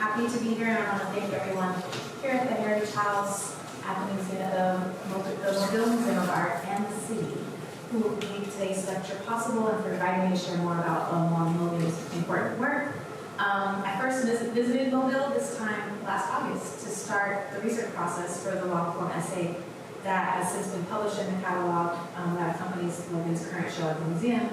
happy to be here, and I want to thank everyone here at the Heritage House, at the Museum, the Mobile Museum of Art, and the city, who made today's lecture possible and for inviting me to share more about Juan Logan's important work. I first visited Mobile this time last August to start the research process for the long-form essay that has since been published in the catalog that accompanies Logan's current show at the museum.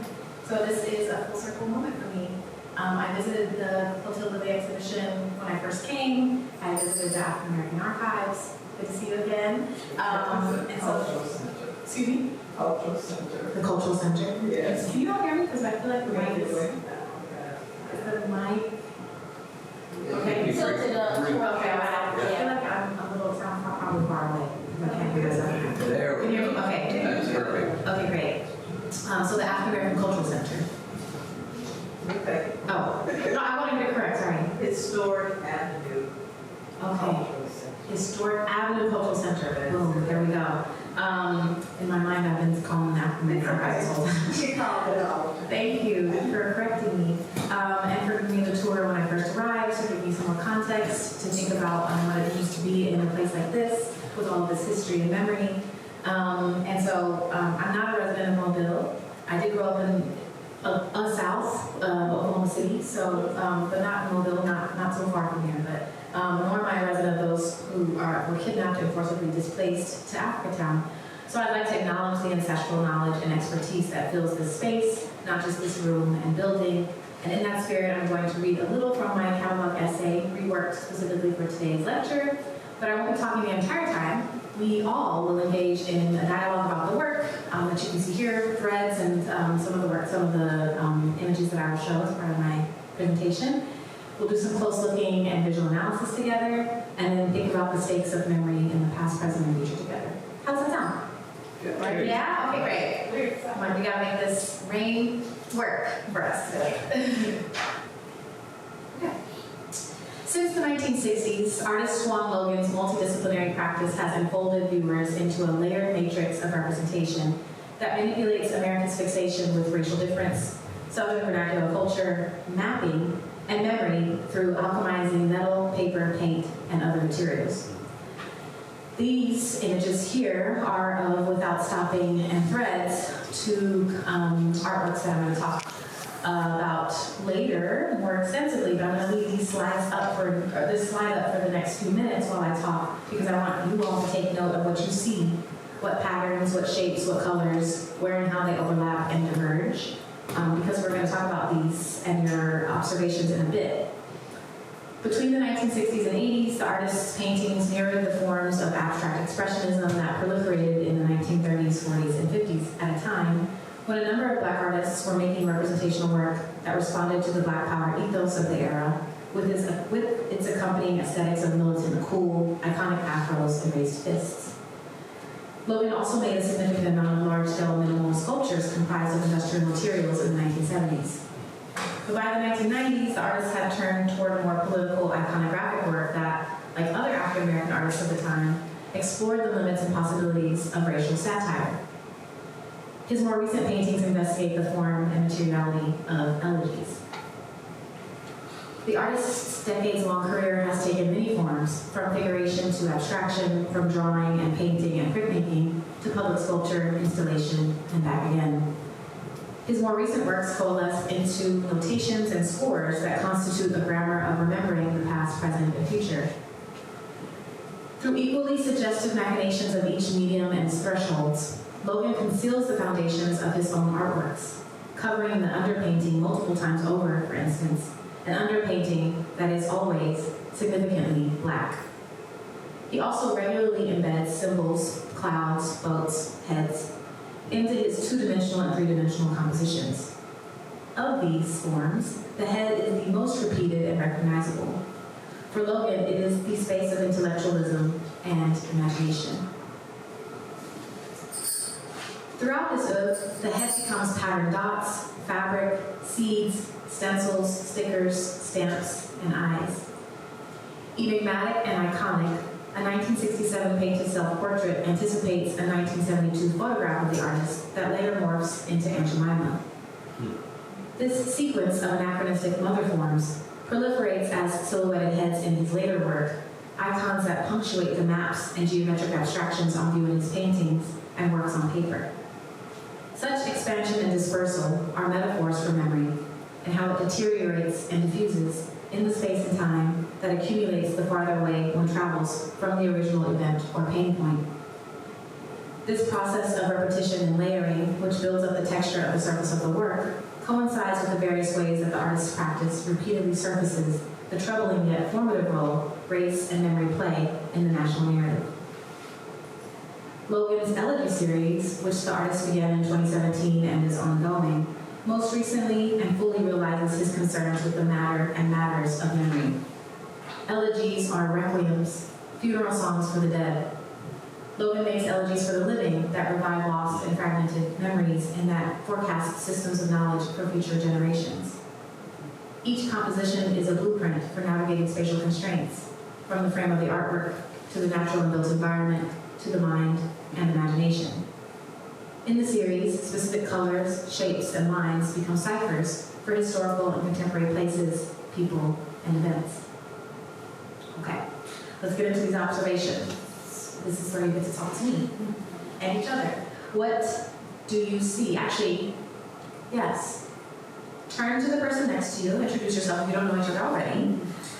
So this is a full circle moment for me. I visited the Clotilda exhibition when I first came. I visited the African American Archives. Good to see you again. Cultural Center. Excuse me? Cultural Center. The Cultural Center? Yes. Can you all hear me? Because I feel like the mic is... Is the mic... Okay, tilted up. Okay, I feel like I'm a little sound probably far away. I can't hear myself. There Can we you hear go. me? Okay. That's perfect. Okay, great. So the African American Cultural Center. Okay. Oh, no, I want to get it correct, sorry. Historic Avenue. Okay. Cultural Center. Historic Avenue Cultural Center. Boom, there we go. In my mind, I've been calling that African American Archives this whole time. She called it all. Thank you for correcting me and for giving me the tour when I first arrived, to give me some more context, to think about what it means to be in a place like this with all of this history and memory. And so I'm not a resident of Mobile. I did grow up in south Oklahoma City, so but not in Mobile, not so far from here. But nor am I a resident of those who were kidnapped and forcibly displaced to Africatown. So I'd like to acknowledge the ancestral knowledge and expertise that fills this space, not just this room and building. And in that spirit, I'm going to read a little from my catalog essay, reworked specifically for today's lecture. But I won't be talking the entire time. We all will engage in a dialogue about the work that you can see here, threads, and some of the images that I will show as part of my presentation. We'll do some close looking and visual analysis together, and then think about the stakes of memory in the past, present, and future together. How's that sound? Yeah. Yeah? Okay, great. We gotta make this rain work for us. Okay. Since the 1960s, artist Juan Logan's multidisciplinary practice has enfolded viewers into a layered matrix of representation that manipulates America's fixation with racial difference, Southern vernacular culture, mapping, and memory through alchemizing metal, paper, paint, and other materials. These images here are of Without Stopping and Threads, two artworks that I'm going to talk about later more extensively, but I'm going to leave these slides up this slide up for the next few minutes while I talk, because I want you all to take note of what you see, what patterns, what shapes, what colors, where and how they overlap and diverge, because we're going to talk about these and your observations in a bit. Between the 1960s and 80s, the artist's paintings mirrored the forms of abstract expressionism that proliferated in the 1930s, 40s, and 50s at a time when a number of Black artists were making representational work that responded to the Black power ethos of the era with its accompanying aesthetics of militant cool, iconic afros, and raised fists. Logan also made a significant amount of large-scale minimal sculptures comprised of industrial materials in the 1970s. But by the 1990s, the artist had turned toward more political iconographic work that, like other African American artists of the time, explored the limits and possibilities of racial satire. His more recent paintings investigate the form and materiality of elegies. The artist's decades-long career has taken many forms, from figuration to abstraction, from drawing and painting and printmaking to public sculpture, installation, and back again. His more recent works coalesce into notations and scores that constitute a grammar of remembering the past, present, and future. Through equally suggestive machinations of each medium and its thresholds, Logan conceals the foundations of his own artworks, covering the underpainting multiple times over, for instance, an underpainting that is always significantly Black. He also regularly embeds symbols, clouds, boats, heads, into his two-dimensional and three-dimensional compositions. Of these forms, the head is the most repeated and recognizable. For Logan, it is the space of intellectualism and imagination. Throughout his oeuvre, the head becomes patterned dots, fabric, seeds, stencils, stickers, stamps, and eyes. Enigmatic and iconic, a 1967 painted self-portrait anticipates a 1972 photograph of the artist that later morphs into Aunt Jemima. This sequence of anachronistic mother forms proliferates as silhouetted heads in his later work, icons that punctuate the maps and geometric abstractions on view in his paintings and works on paper. Such expansion and dispersal are metaphors for memory and how it deteriorates and diffuses in the space and time that accumulates the farther away one travels from the original event or pain point. This process of repetition and layering, which builds up the texture of the surface of the work, coincides with the various ways that the artist's practice repeatedly surfaces the troubling yet formative role race and memory play in the national narrative. Logan's Elegy series, which the artist began in 2017 and is ongoing, most recently and fully realizes his concerns with the matter and matters of memory. Elegies are requiems, funeral songs for the dead. Logan makes elegies for the living that revive lost and fragmented memories and that forecast systems of knowledge for future generations. Each composition is a blueprint for navigating spatial constraints, from the frame of the artwork to the natural and built environment to the mind and imagination. In the series, specific colors, shapes, and lines become ciphers for historical and contemporary places, people, and events. Okay, let's get into these observations. This is where you get to talk to me and each other. What do you see? Actually, yes. Turn to the person next to you, introduce yourself if you don't know each other already,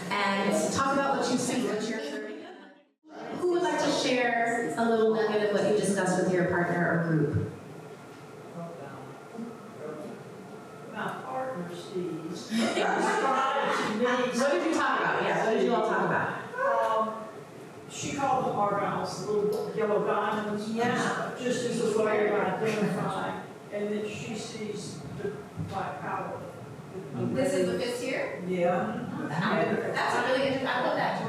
and talk about what you see, what you're observing. Who would like to share a little nugget of what you discussed with your partner or group? My partner sees. What did you talk about? Yeah, what did you all talk about? She called them argyles, the little yellow diamonds. Yeah. Just as a way to identify, and then she sees the black powder. This is the fifth year? Yeah. That's a really interesting, I love that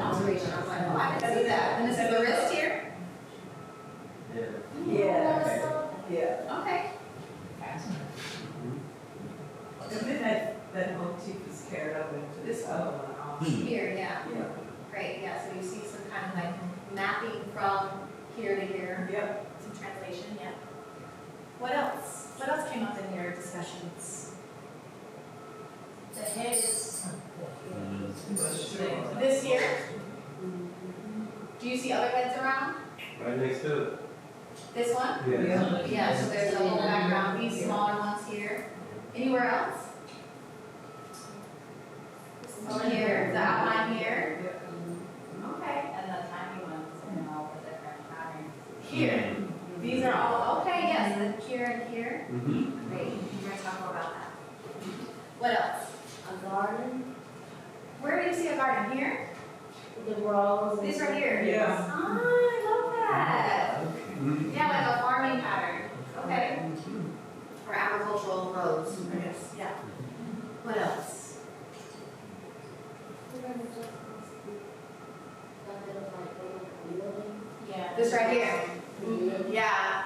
observation. I was like, oh, I didn't see that. And this is the wrist here? Yeah. Yeah. Okay. And then that motif is carried over into this other one also. Here, yeah. Yeah. Great, yeah, so you see some kind of like mapping from here to here. Yep. Some translation, yeah. What else? What else came up in your discussions? The head is. This here? Do you see other heads around? Right next to it. This one? Yeah. Yeah, so there's a whole background, these smaller ones here. Anywhere else? Over here, the outline here. Okay. And the tiny ones and all the different patterns. Here. These are all, okay, yes, the here and here. Mm-hmm. Great, we're gonna talk more about that. What else? A garden, Where do you see a garden? Here? the rose. This right here? Yeah. Oh, I love that. Yeah, like a farming pattern. Okay. Or agricultural rows, I guess, yeah. What else? Yeah. This right here? Yeah.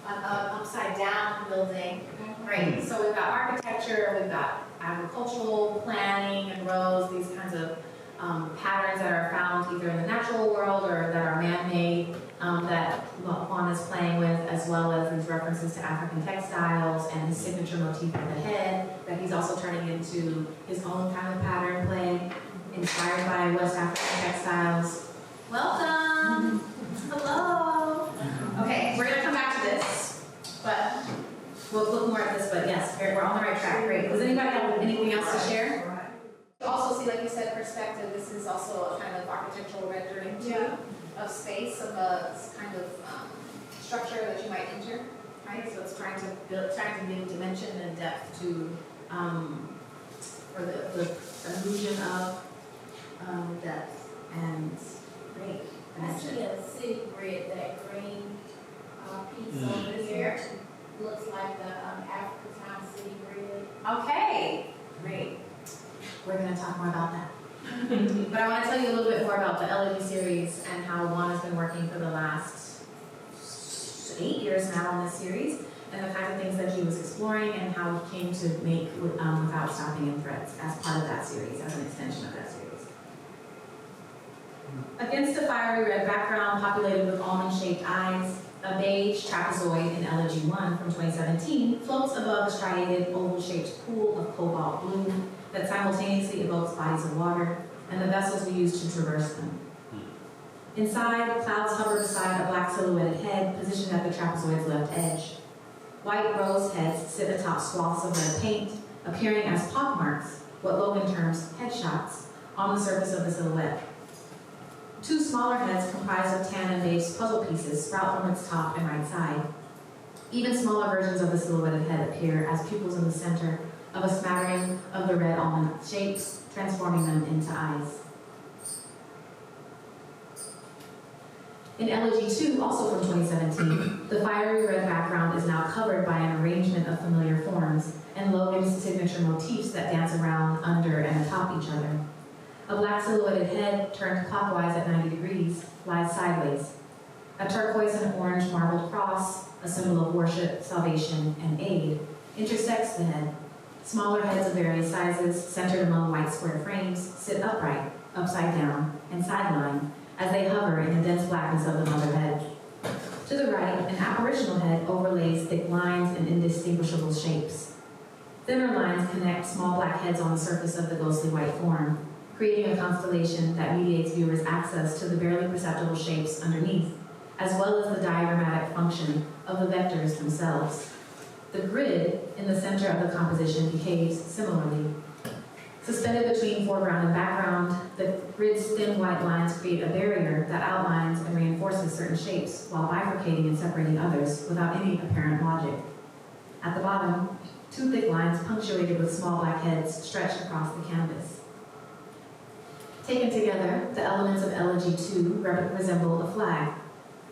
An upside down building. Great. So we've got architecture, we've got agricultural planning and rows, these kinds of patterns that are found either in the natural world or that are man-made that Juan is playing with, as well as these references to African textiles and his signature motif of the head that he's also turning into his own kind of pattern play, inspired by West African textiles. Welcome! Hello! Okay, we're gonna come back to this, but we'll look more at this, but yes, we're on the right track. Great. Does anybody have anything else to share? Also see, like you said, perspective. This is also a kind of architectural rendering too of space, of a kind of structure that you might enter, right? So it's trying to give dimension and depth to, for the illusion of depth and great I see dimension. a city grid, that green piece over Here. here. Looks like the Africatown city grid. Okay, great. We're going to talk more about that. But I want to tell you a little bit more about the LED series and how Juan has been working for the last 8 years now on this series, and the kinds of things that he was exploring and how he came to make Without Stopping in Threads as part of that series, as an extension of that series. Against a fiery red background populated with almond-shaped eyes, a beige trapezoid in Elegy 1 from 2017, floats above a striated, oval-shaped pool of cobalt blue that simultaneously evokes bodies of water and the vessels we use to traverse them. Inside, clouds hover beside a black silhouetted head positioned at the trapezoid's left edge. White rose heads sit atop swaths of red paint, appearing as pockmarks, what Logan terms headshots, on the surface of the silhouette. Two smaller heads comprised of tan and beige puzzle pieces sprout from its top and right side. Even smaller versions of the silhouetted head appear as pupils in the center of a smattering of the red almond shapes, transforming them into eyes. In Elegy 2, also from 2017, the fiery red background is now covered by an arrangement of familiar forms and Logan's signature motifs that dance around, under, and atop each other. A black silhouetted head, turned clockwise at 90 degrees, lies sideways. A turquoise and orange marbled cross, a symbol of worship, salvation, and aid, intersects the head. Smaller heads of various sizes, centered among white square frames, sit upright, upside down, and sidelined, as they hover in the dense blackness of the mother head. To the right, an apparitional head overlays thick lines and indistinguishable shapes. Thinner lines connect small black heads on the surface of the ghostly white form, creating a constellation that mediates viewers' access to the barely perceptible shapes underneath, as well as the diagrammatic function of the vectors themselves. The grid in the center of the composition behaves similarly. Suspended between foreground and background, the grid's thin white lines create a barrier that outlines and reinforces certain shapes while bifurcating and separating others without any apparent logic. At the bottom, two thick lines punctuated with small black heads stretch across the canvas. Taken together, the elements of Elegy 2 resemble a flag,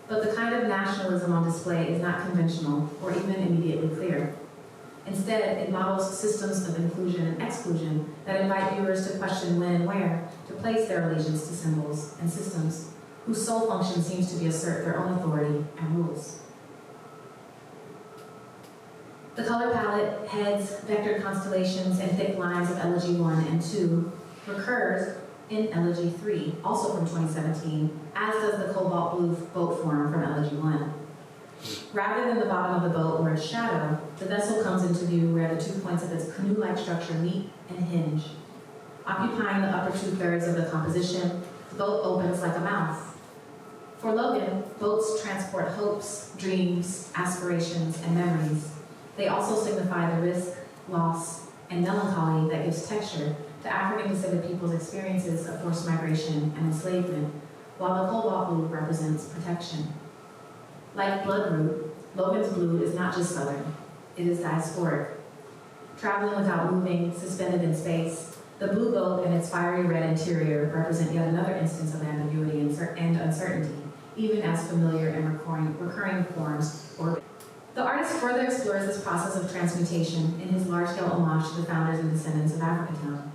but the kind of nationalism on display is not conventional or even immediately clear. Instead, it models systems of inclusion and exclusion that invite viewers to question when and where to place their allegiance to symbols and systems whose sole function seems to be assert their own authority and rules. The color palette, heads, vector constellations, and thick lines of Elegy 1 and 2 recurs in Elegy 3, also from 2017, as does the cobalt blue boat form from Elegy 1. Rather than the bottom of the boat or its shadow, the vessel comes into view where the 2 points of its canoe-like structure meet and hinge. Occupying the upper 2/3 of the composition, the boat opens like a mouth. For Logan, boats transport hopes, dreams, aspirations, and memories. They also signify the risk, loss, and melancholy that gives texture to African descended people's experiences of forced migration and enslavement, while the cobalt blue represents protection. Like Bloodroot, Logan's blue is not just southern, it is diasporic. Traveling without moving, suspended in space, the blue boat and its fiery red interior represent yet another instance of ambiguity and uncertainty, even as familiar and recurring forms orbit. The artist further explores this process of transmutation in his large-scale homage to the founders and descendants of Africatown.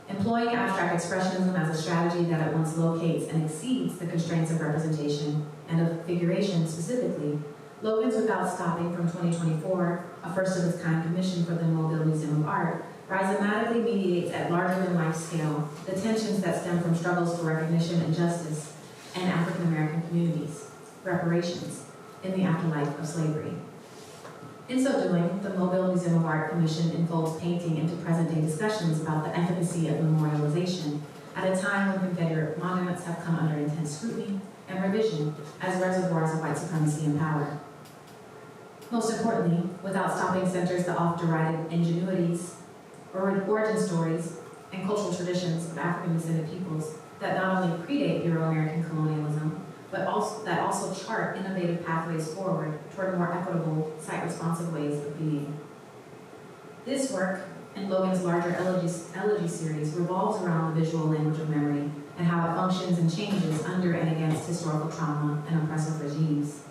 Employing abstract expressionism as a strategy that at once locates and exceeds the constraints of representation and of figuration specifically, Logan's Without Stopping from 2024, a first-of-its-kind commission for the Mobile Museum of Art, rhizomatically mediates at larger-than-life scale the tensions that stem from struggles for recognition and justice and African-American communities, reparations, in the afterlife of slavery. In so doing, the Mobile Museum of Art Commission unfolds painting into present-day discussions about the efficacy of memorialization at a time when Confederate monuments have come under intense scrutiny and revision as reservoirs of white supremacy and power. Most importantly, Without Stopping centers the oft-derided ingenuities, origin stories, and cultural traditions of African-descended peoples that not only predate Euro-American colonialism, but that also chart innovative pathways forward toward more equitable, site-responsive ways of being. This work, and Logan's larger Elegy series, revolves around the visual language of memory and how it functions and changes under and against historical trauma and oppressive regimes.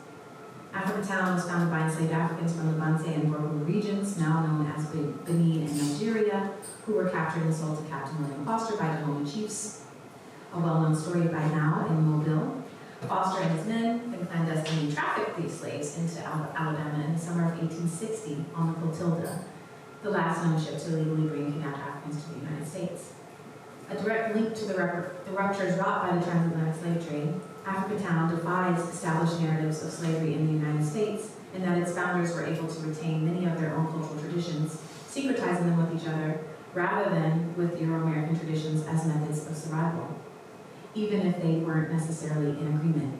Africatown was founded by enslaved Africans from the Banse and Borgu regions, now known as Benin and Nigeria, who were captured and sold to Captain William Foster by Dahomey chiefs. A well-known story by now in Mobile. Foster and his men had clandestinely trafficked these slaves into Alabama in the summer of 1860 on the Clotilda, the last known ship to illegally bring kidnapped Africans to the United States. A direct link to the ruptures wrought by the transatlantic slave trade Africatown defies established narratives of slavery in the United States, and that its founders were able to retain many of their own cultural traditions, secretizing them with each other, rather than with Euro-American traditions as methods of survival, even if they weren't necessarily in agreement.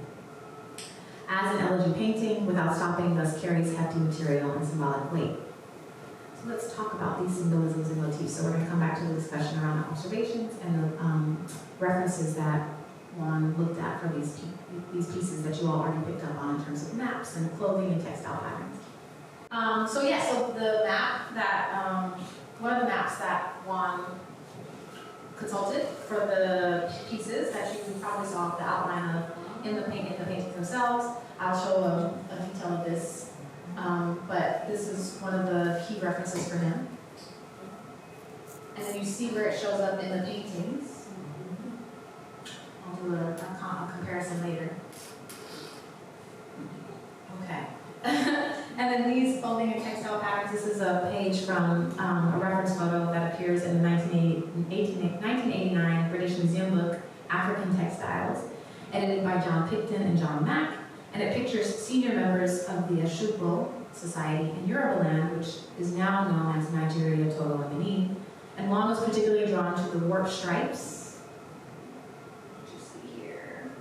As an elegy painting, without stopping, thus carries hefty material and symbolic weight. So let's talk about these symbolisms and motifs. So we're going to come back to the discussion around the observations and the references that Juan looked at for these pieces that you all already picked up on in terms of maps and clothing and textile patterns. So the map that, one of the maps that Juan consulted for the pieces that you probably saw the outline of in the paintings themselves. I'll show a detail of this, but this is one of the key references for him. And then you see where it shows up in the paintings. I'll do a comparison later. Okay. And then these clothing and textile patterns, this is a page from a reference photo that appears in the 1989 British Museum book, African Textiles, edited by John Picton and John Mack, and it pictures senior members of the Ashugbo Society in Yorubaland, which is now known as Nigeria, Togo, and Benin. And Juan was particularly drawn to the warp stripes, which you see here.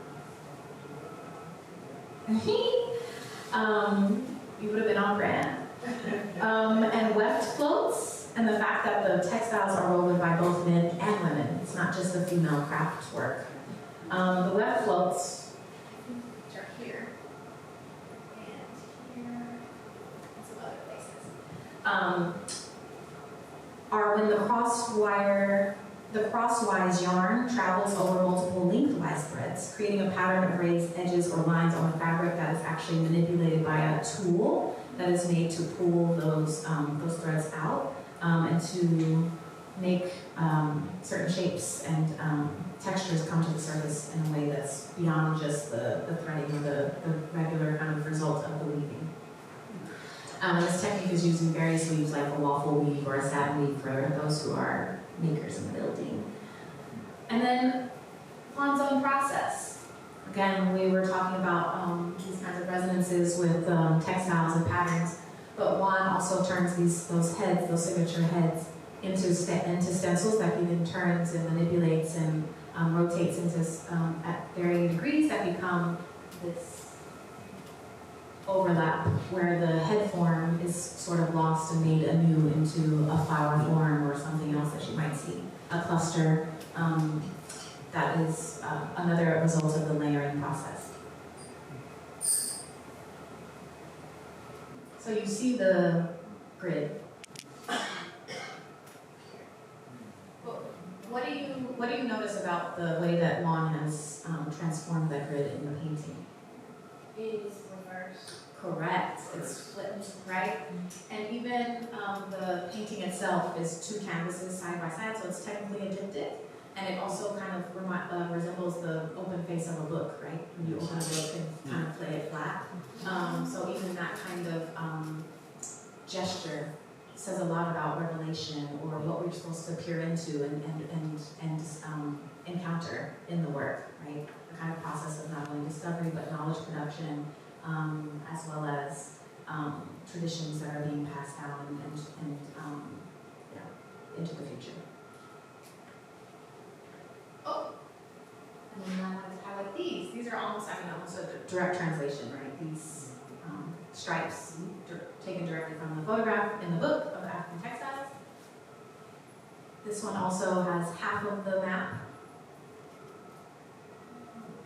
You would have been on brand. And weft floats, and the fact that the textiles are woven by both men and women. It's not just the female craft work. The weft floats, which are here, and here, and some other places, are when the crosswise yarn travels over multiple lengthwise threads, creating a pattern of raised edges or lines on the fabric that is actually manipulated by a tool that is made to pull those threads out and to make certain shapes and textures come to the surface in a way that's beyond just the threading or the regular kind of result of the weaving. This technique is used in various weaves like a waffle weave or a satin weave for those who are makers in the building. And then Juan's own process. Again, we were talking about these kinds of resonances with textiles and patterns, but Juan also turns those signature heads into stencils that he then turns and manipulates and rotates into at varying degrees that become this overlap where the head form is sort of lost and made anew into a flower form or something else that you might see. A cluster that is another result of the layering process. So you see the grid. What do you notice about the way that Juan has transformed that grid in the painting? It is reversed. Correct. It's flipped, right? And even the painting itself is two canvases side by side, so it's technically a diptych. And it also kind of resembles the open face of a book, right? When you open a book and kind of play it flat. So even that kind of gesture says a lot about revelation or what we're supposed to peer into and encounter in the work, right? The kind of process of not only discovery but knowledge production, as well as traditions that are being passed down and into the future. Oh, and then I wanted to highlight these. These are almost a direct translation, right? These stripes taken directly from the photograph in the book of African Textiles. This one also has half of the map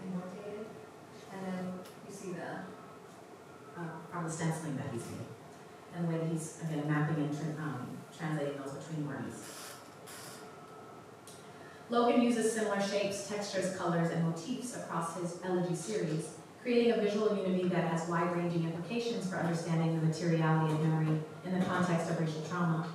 annotated, and then you see from the stenciling that he's made, and the way that he's again mapping and translating those between words. Logan uses similar shapes, textures, colors, and motifs across his elegy series, creating a visual unity that has wide-ranging implications for understanding the materiality of memory in the context of racial trauma.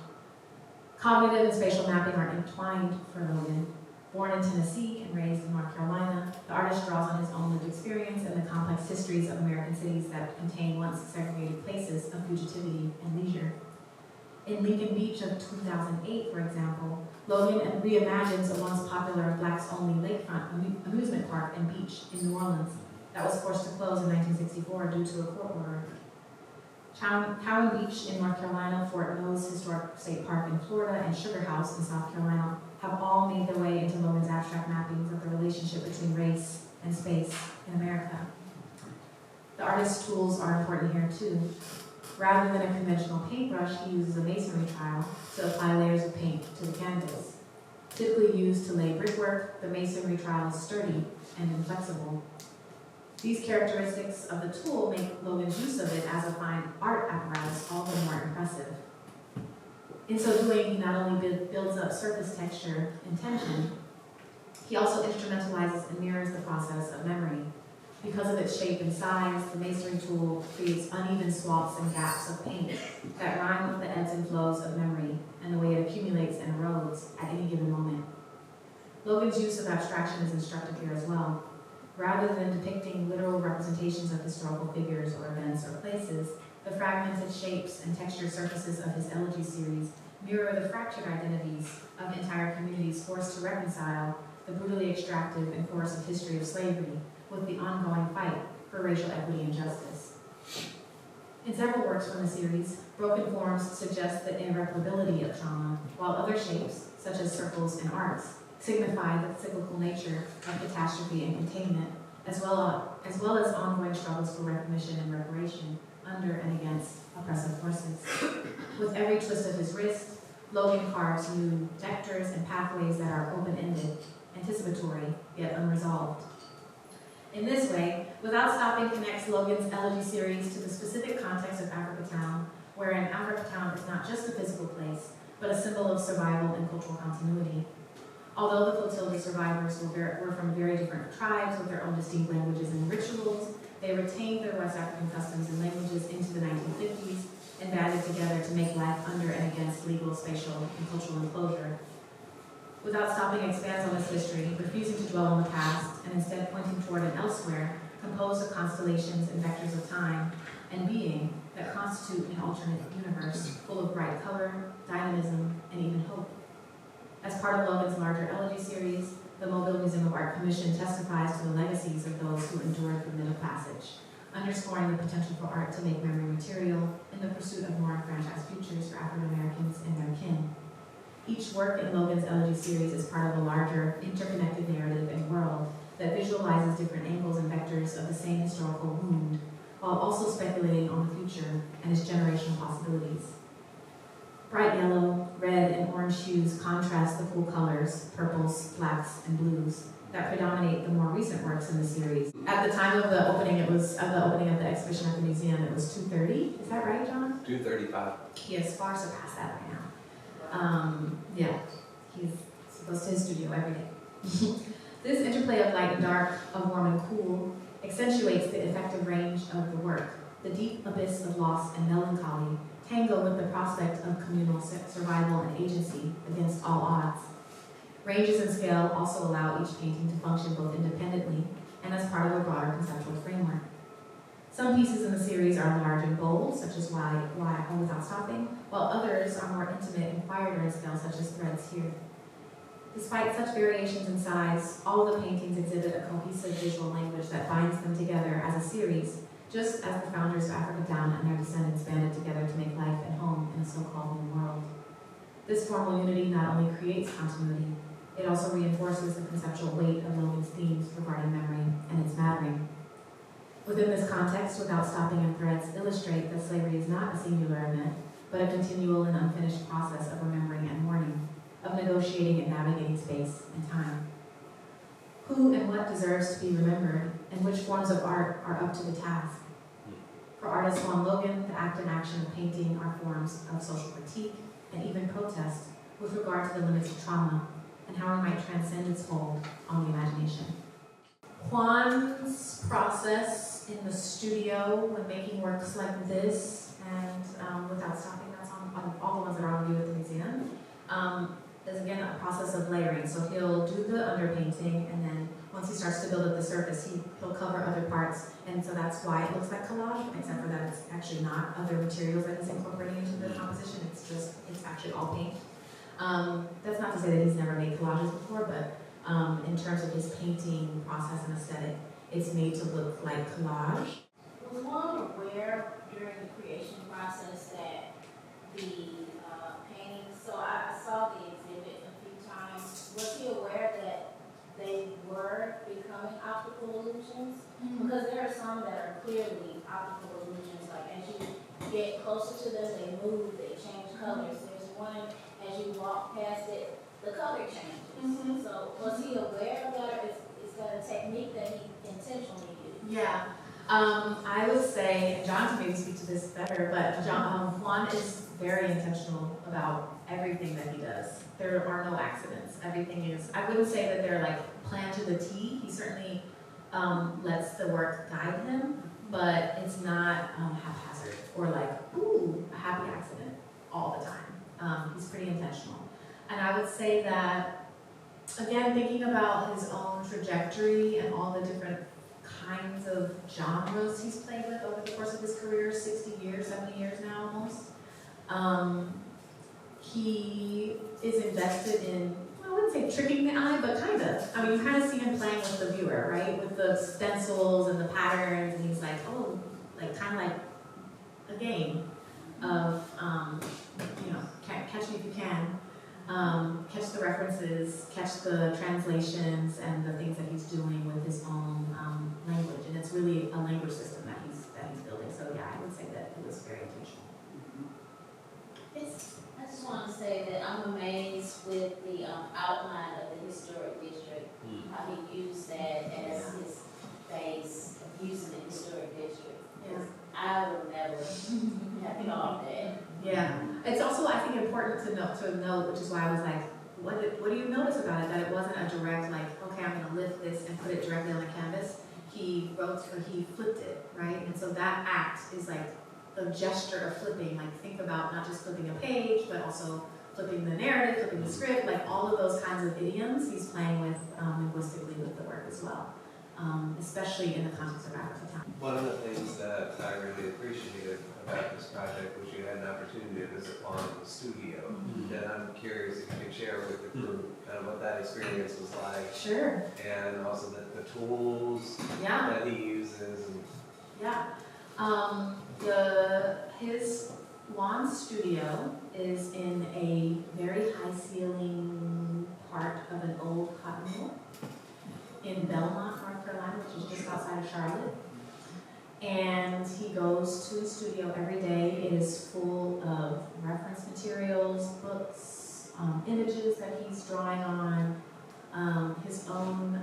Cognitive and spatial mapping are entwined for Logan. Born in Tennessee and raised in North Carolina, the artist draws on his own lived experience and the complex histories of American cities that contain once segregated places of fugitivity and leisure. In Lincoln Beach of 2008, for example, Logan reimagines a once popular blacks-only lakefront amusement park and beach in New Orleans that was forced to close in 1964 due to a court order. Cowan Beach in North Carolina, Fort Mills Historic State Park in Florida, and Sugar House in South Carolina have all made their way into Logan's abstract mappings of the relationship between race and space in America. The artist's tools are important here too. Rather than a conventional paintbrush, he uses a masonry trowel to apply layers of paint to the canvas. Typically used to lay brickwork, the masonry trowel is sturdy and inflexible. These characteristics of the tool make Logan's use of it as a fine art apparatus all the more impressive. In so doing, he not only builds up surface texture and tension, he also instrumentalizes and mirrors the process of memory. Because of its shape and size, the masonry tool creates uneven swaths and gaps of paint that rhyme with the ebbs and flows of memory and the way it accumulates and erodes at any given moment. Logan's use of abstraction is instructive here as well. Rather than depicting literal representations of historical figures or events or places, the fragmented shapes and textured surfaces of his elegy series mirror the fractured identities of entire communities forced to reconcile the brutally extractive and coercive history of slavery with the ongoing fight for racial equity and justice. In several works from the series, broken forms suggest the irreparability of trauma, while other shapes, such as circles and arcs, signify the cyclical nature of catastrophe and containment, as well as ongoing struggles for recognition and reparation under and against oppressive forces. With every twist of his wrist, Logan carves new vectors and pathways that are open-ended, anticipatory, yet unresolved. In this way, Without Stopping connects Logan's elegy series to the specific context of Africatown, wherein Africatown is not just a physical place, but a symbol of survival and cultural continuity. Although the Clotilda survivors were from very different tribes with their own distinct languages and rituals, they retained their West African customs and languages into the 1950s and banded together to make life under and against legal, spatial, and cultural enclosure. Without Stopping expands on this history, refusing to dwell on the past and instead pointing toward an elsewhere, composed of constellations and vectors of time and being that constitute an alternate universe full of bright color, dynamism, and even hope. As part of Logan's larger elegy series, the Mobile Museum of Art Commission testifies to the legacies of those who endured the Middle Passage, underscoring the potential for art to make memory material in the pursuit of more enfranchised futures for African Americans and their kin. Each work in Logan's elegy series is part of a larger, interconnected narrative and world that visualizes different angles and vectors of the same historical wound, while also speculating on the future and its generational possibilities. Bright yellow, red, and orange hues contrast the cool colors, purples, blacks, and blues, that predominate the more recent works in the series. At the time of the opening, of the exhibition at the museum, it was 2:30. Is that right, John? 2:35. He has far surpassed that right now. Yeah, he goes to his studio every day. This interplay of light and dark, of warm and cool, accentuates the effective range of the work. The deep abyss of loss and melancholy tango with the prospect of communal survival and agency against all odds. Ranges and scale also allow each painting to function both independently and as part of a broader conceptual framework. Some pieces in the series are large and bold, such as Why Without Stopping, while others are more intimate and quieter in scale, such as Threads Here. Despite such variations in size, all of the paintings exhibit a cohesive visual language that binds them together as a series, just as the founders of Africatown and their descendants banded together to make life at home in a so-called new world. This formal unity not only creates continuity, it also reinforces the conceptual weight of Logan's themes regarding memory and its mattering. Within this context, Without Stopping and Threads illustrate that slavery is not a singular event, but a continual and unfinished process of remembering and mourning, of negotiating and navigating space and time. Who and what deserves to be remembered, and which forms of art are up to the task? For artist Juan Logan, the act and action of painting are forms of social critique and even protest with regard to the limits of trauma and how we might transcend its hold on the imagination. Juan's process in the studio when making works like this and Without Stopping, that's on all the ones that are on view at the museum, is again a process of layering. So he'll do the underpainting, and then once he starts to build up the surface, he'll cover other parts, and so that's why it looks like collage, except for that it's actually not other materials that he's incorporating into the composition. It's actually all paint. That's not to say that he's never made collages before, but in terms of his painting process and aesthetic, it's made to look like collage. Was Juan aware during the creation process that the paintings, so I saw the exhibit a few times, was he aware that they were becoming optical illusions? Because there are some that are clearly optical illusions, like as you get closer to them, they move, they change colors. There's one, as you walk past it, the color changes. So was he aware of that, or is that a technique that he intentionally used? Yeah, I would say, and John can maybe speak to this better, but Juan is very intentional about everything that he does. There are no accidents. Everything is, I wouldn't say that they're like planned to the T. He certainly lets the work guide him, but it's not haphazard or like, ooh, a happy accident all the time. He's pretty intentional. And I would say that, again, thinking about his own trajectory and all the different kinds of genres he's played with over the course of his career, 60 years, 70 years now almost. He is invested in, I wouldn't say tricking the eye, but kind of. I mean, you kind of see him playing with the viewer, right? With the stencils and the patterns, and he's like, oh, like kind of like a game of, catch me if you can. Catch the references, catch the translations, and the things that he's doing with his own language. And it's really a language system that he's building. So yeah, I would say that it was very intentional. I just want to say that I'm amazed with the outline of the historic district, how he used that as his base of using the historic district. Yeah. I would never have thought that. Yeah, it's also, I think, important to note, which is why I was like, what do you notice about it? That it wasn't a direct, like, okay, I'm gonna lift this and put it directly on the canvas. He flipped it, right? And so that act is like the gesture of flipping, like think about not just flipping a page, but also flipping the narrative, flipping the script, like all of those kinds of idioms he's playing with linguistically with the work as well, especially in the context of Africatown. One of the things that I really appreciated about this project was you had an opportunity to visit on the studio. And I'm curious if you could share with the group kind of what that experience was like. Sure. And also the tools Yeah. that he uses. And Yeah. His Juan's studio is in a very high ceiling part of an old cotton mill in Belmont, North Carolina, which is just outside of Charlotte. And he goes to his studio every day. It is full of reference materials, books, images that he's drawing on. His own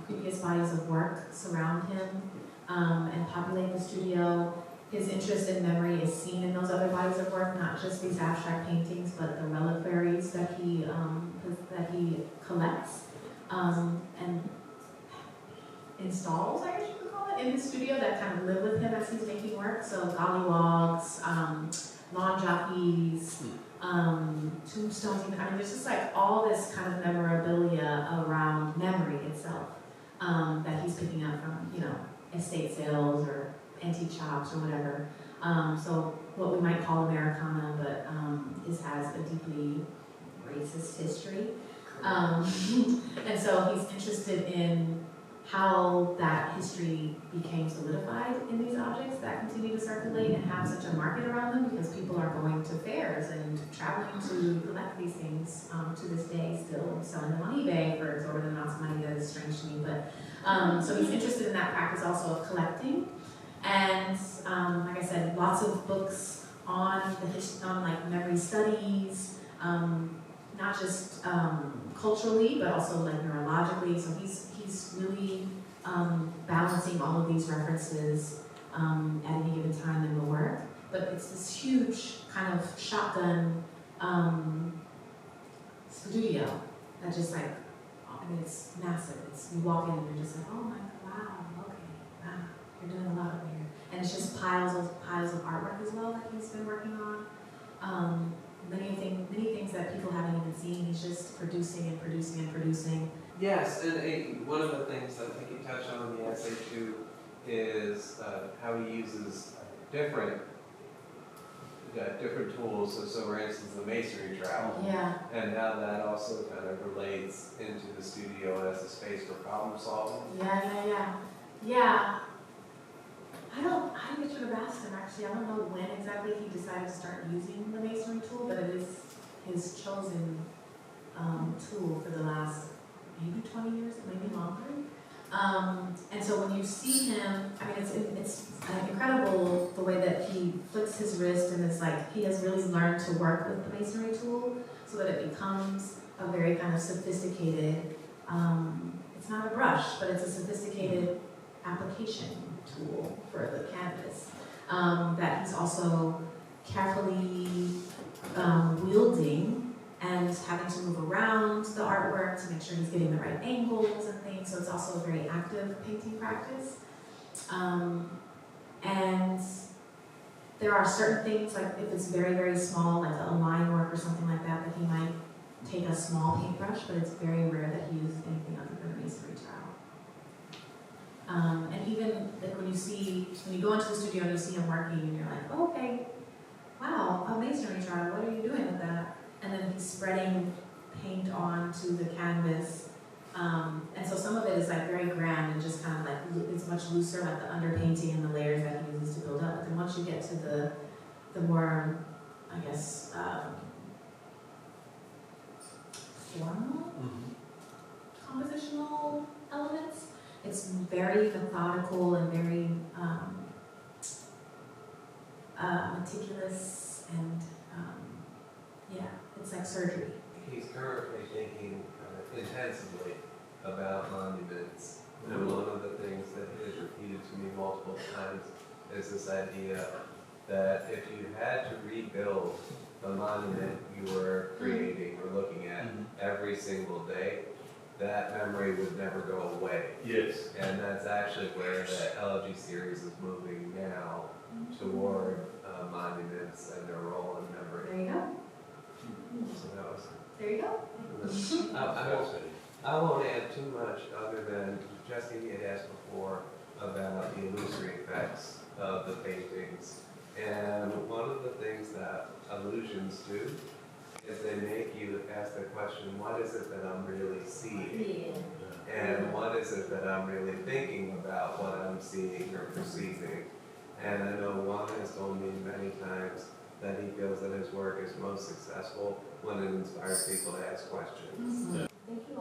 previous bodies of work surround him and populate the studio. His interest in memory is seen in those other bodies of work, not just these abstract paintings, but the reliquaries that he collects and installs, I guess you could call it, in his studio that kind of live with him as he's making work. So gollywogs, lawn jockeys, tombstones. I mean, there's just like all this kind of memorabilia around memory itself that he's picking up from, estate sales or antique shops or whatever. So what we might call Americana, but has a deeply racist history. And so he's interested in how that history became solidified in these objects that continue to circulate and have such a market around them, because people are going to fairs and traveling to collect these things to this day, still selling them on eBay for exorbitant amounts of money. That is strange to me, but so he's interested in that practice also of collecting. And like I said, lots of books on like memory studies, not just culturally, but also like neurologically. So he's really balancing all of these references at any given time in the work. But it's this huge kind of shotgun studio that just like, I mean, it's massive. You walk in and you're just like, oh my God, wow, okay, wow, you're doing a lot over here. And it's just piles of artwork as well that he's been working on. Many things that people haven't even seen. He's just producing and producing and producing. yes, and one of the things that I think you touched on in the essay too is how he uses different tools. So for instance, the masonry trowel. Yeah. And how that also kind of relates into the studio as a space for problem solving. Yeah. Yeah. I should have asked him actually. I don't know when exactly he decided to start using the masonry tool, but it is his chosen tool for the last maybe 20 years, maybe longer. And so when you see him, I mean, it's incredible the way that he flicks his wrist and is like, he has really learned to work with the masonry tool so that it becomes a very kind of sophisticated, it's not a brush, but it's a sophisticated application tool for the canvas that he's also carefully wielding and having to move around the artwork to make sure he's getting the right angles and things. So it's also a very active painting practice. And there are certain things, like if it's very, very small, like a line work or something like that, that he might take a small paintbrush, but it's very rare that he uses anything other than a masonry trowel. And even like when you go into the studio and you see him working and you're like, oh, okay, wow, a masonry trowel, what are you doing with that? And then he's spreading paint onto the canvas. And so some of it is like very grand and just kind of like, it's much looser, like the underpainting and the layers that he uses to build up. But then once you get to the more, I guess, formal, compositional elements, it's very methodical and very meticulous and yeah, it's like surgery. He's currently thinking intensively about monuments. And one of the things that he has repeated to me multiple times is this idea that if you had to rebuild the monument you were creating or looking at every single day, that memory would never go away. Yes. And that's actually where the elegy series is moving now, toward monuments and their role in memory. There you go. So that was. There you go. I won't add too much other than Jesse had asked before about the illusory effects of the paintings. And one of the things that illusions do is they make you ask the question, what is it that I'm really seeing? And what is it that I'm really thinking about what I'm seeing or perceiving? And I know Juan has told me many times that he feels that his work is most successful when it inspires people to ask questions. Thank you